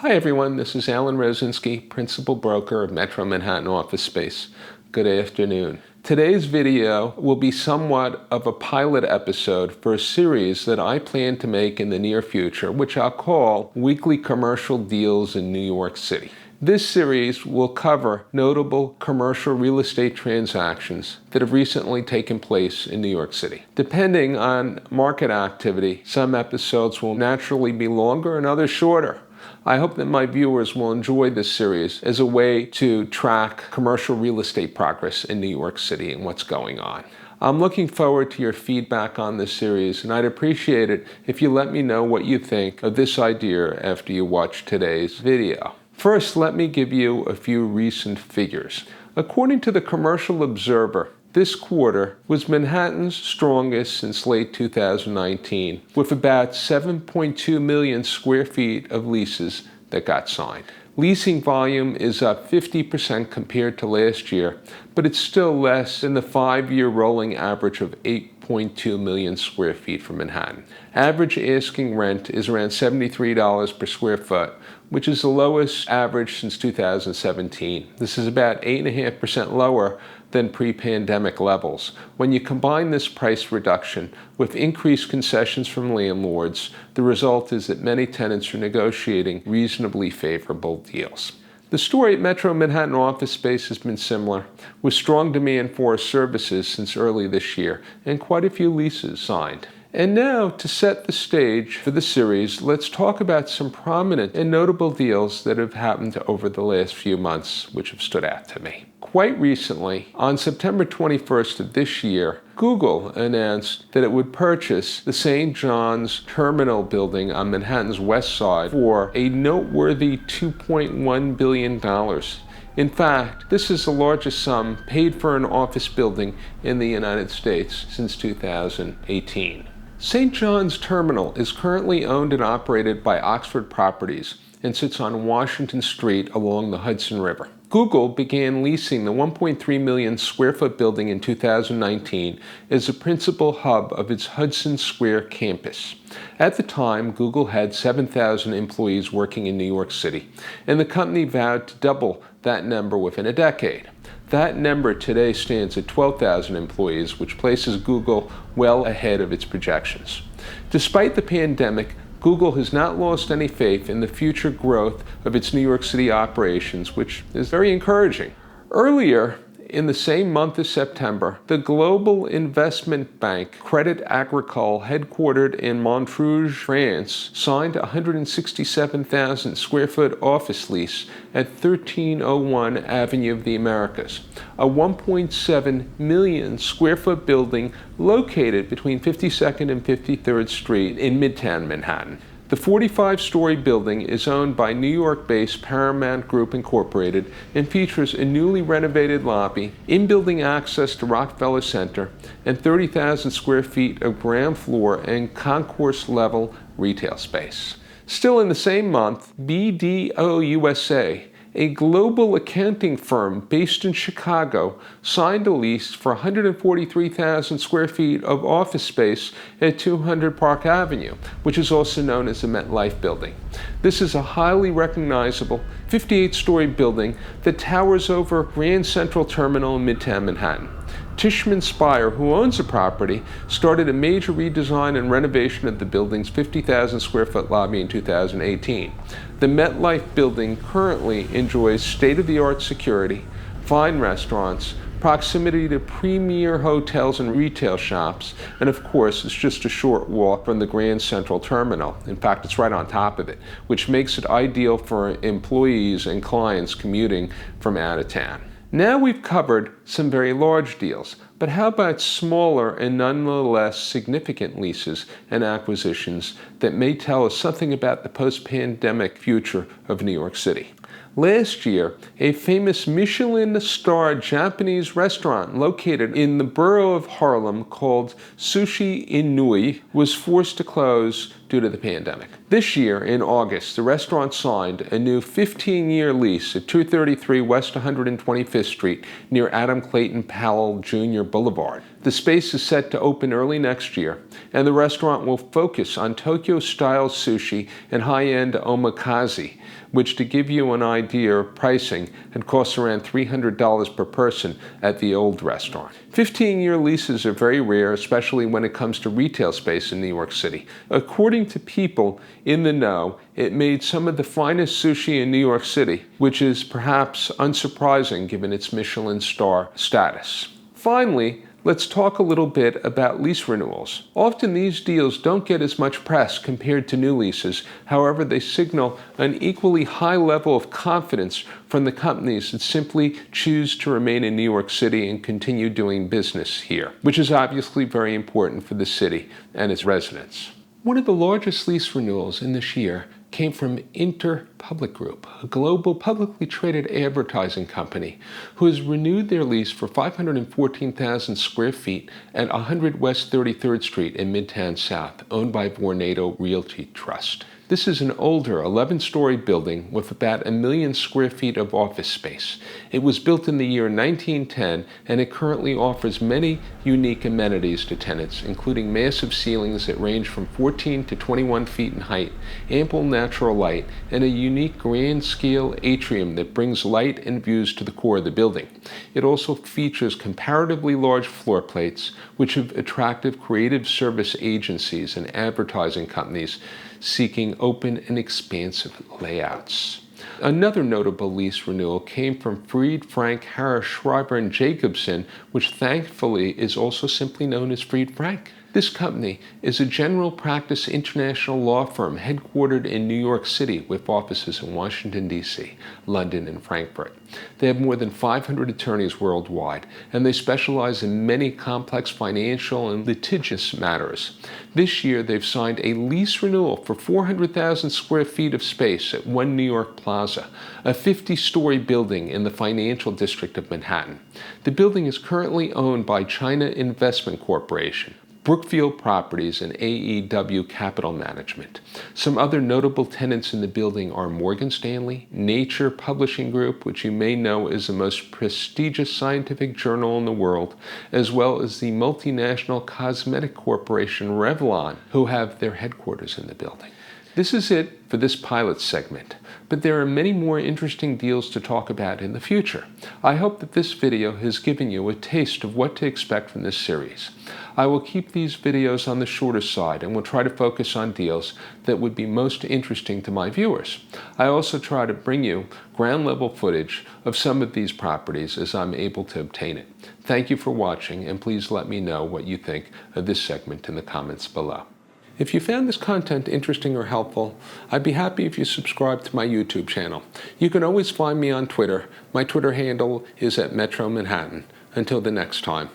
Hi everyone, this is Alan Rosinski, Principal Broker of Metro Manhattan Office Space. Good afternoon. Today's video will be somewhat of a pilot episode for a series that I plan to make in the near future, which I'll call Weekly Commercial Deals in New York City. This series will cover notable commercial real estate transactions that have recently taken place in New York City. Depending on market activity, some episodes will naturally be longer and others shorter. I hope that my viewers will enjoy this series as a way to track commercial real estate progress in New York City and what's going on. I'm looking forward to your feedback on this series, and I'd appreciate it if you let me know what you think of this idea after you watch today's video. First, let me give you a few recent figures. According to the Commercial Observer, this quarter was Manhattan's strongest since late 2019, with about 7.2 million square feet of leases that got signed. Leasing volume is up 50% compared to last year, but it's still less than the 5-year rolling average of 8.2 million square feet for Manhattan. Average asking rent is around $73 per square foot, which is the lowest average since 2017. This is about 8.5% lower than pre-pandemic levels. When you combine this price reduction with increased concessions from landlords, the result is that many tenants are negotiating reasonably favorable deals. The story at Metro Manhattan Office Space has been similar, with strong demand for our services since early this year and quite a few leases signed. And now, to set the stage for the series, let's talk about some prominent and notable deals that have happened over the last few months, which have stood out to me. Quite recently, on September 21st of this year, Google announced that it would purchase the St. John's Terminal building on Manhattan's west side for a noteworthy $2.1 billion. In fact, this is the largest sum paid for an office building in the United States since 2018. St. John's Terminal is currently owned and operated by Oxford Properties and sits on Washington Street along the Hudson River. Google began leasing the 1.3 million square foot building in 2019 as the principal hub of its Hudson Square campus. At the time, Google had 7,000 employees working in New York City, and the company vowed to double that number within a decade. That number today stands at 12,000 employees, which places Google well ahead of its projections. Despite the pandemic, Google has not lost any faith in the future growth of its New York City operations, which is very encouraging. Earlier, in the same month of September, the global investment bank Crédit Agricole, headquartered in Montrouge, France, signed a 167,000 square foot office lease at 1301 Avenue of the Americas, a 1.7 million square foot building located between 52nd and 53rd Street in Midtown Manhattan. The 45-story building is owned by New York-based Paramount Group Incorporated and features a newly renovated lobby, in-building access to Rockefeller Center, and 30,000 square feet of ground floor and concourse-level retail space. Still in the same month, BDO USA, a global accounting firm based in Chicago, signed a lease for 143,000 square feet of office space at 200 Park Avenue, which is also known as the MetLife Building. This is a highly recognizable 58-story building that towers over Grand Central Terminal in Midtown Manhattan. Tishman Speyer, who owns the property, started a major redesign and renovation of the building's 50,000 square foot lobby in 2018. The MetLife Building currently enjoys state-of-the-art security, fine restaurants, proximity to premier hotels and retail shops, and of course, it's just a short walk from the Grand Central Terminal. In fact, it's right on top of it, which makes it ideal for employees and clients commuting from out of town. Now we've covered some very large deals, but how about smaller and nonetheless significant leases and acquisitions that may tell us something about the post-pandemic future of New York City? Last year, a famous Michelin-starred Japanese restaurant located in the borough of Harlem called Sushi Inoue was forced to close due to the pandemic. This year, in August, the restaurant signed a new 15-year lease at 233 West 125th Street near Adam Clayton Powell Jr. Boulevard. The space is set to open early next year, and the restaurant will focus on Tokyo-style sushi and high-end omakase, which, to give you an idea of pricing, had cost around $300 per person at the old restaurant. 15-year leases are very rare, especially when it comes to retail space in New York City. According to people in the know, it made some of the finest sushi in New York City, which is perhaps unsurprising given its Michelin star status. Finally, let's talk a little bit about lease renewals. Often these deals don't get as much press compared to new leases. However, they signal an equally high level of confidence from the companies that simply choose to remain in New York City and continue doing business here, which is obviously very important for the city and its residents. One of the largest lease renewals in this year came from Interpublic Group, a global publicly traded advertising company who has renewed their lease for 514,000 square feet at 100 West 33rd Street in Midtown South, owned by Vornado Realty Trust. This is an older 11-story building with about 1 million square feet of office space. It was built in the year 1910, and it currently offers many unique amenities to tenants, including massive ceilings that range from 14 to 21 feet in height, ample natural light, and a unique grand-scale atrium that brings light and views to the core of the building. It also features comparatively large floor plates, which have attracted creative service agencies and advertising companies seeking open and expansive layouts. Another notable lease renewal came from Fried, Frank, Harris, Schreiber, and Jacobson, which thankfully is also simply known as Fried Frank. This company is a general practice international law firm headquartered in New York City with offices in Washington, D.C., London, and Frankfurt. They have more than 500 attorneys worldwide, and they specialize in many complex financial and litigious matters. This year, they've signed a lease renewal for 400,000 square feet of space at One New York Plaza, a 50-story building in the financial district of Manhattan. The building is currently owned by China Investment Corporation, Brookfield Properties, and AEW Capital Management. Some other notable tenants in the building are Morgan Stanley, Nature Publishing Group, which you may know is the most prestigious scientific journal in the world, as well as the multinational cosmetic corporation Revlon, who have their headquarters in the building. This is it for this pilot segment, but there are many more interesting deals to talk about in the future. I hope that this video has given you a taste of what to expect from this series. I will keep these videos on the shorter side and will try to focus on deals that would be most interesting to my viewers. I also try to bring you ground-level footage of some of these properties as I'm able to obtain it. Thank you for watching, and please let me know what you think of this segment in the comments below. If you found this content interesting or helpful, I'd be happy if you subscribe to my YouTube channel. You can always find me on Twitter. My Twitter handle is @MetroManhattan. Until the next time.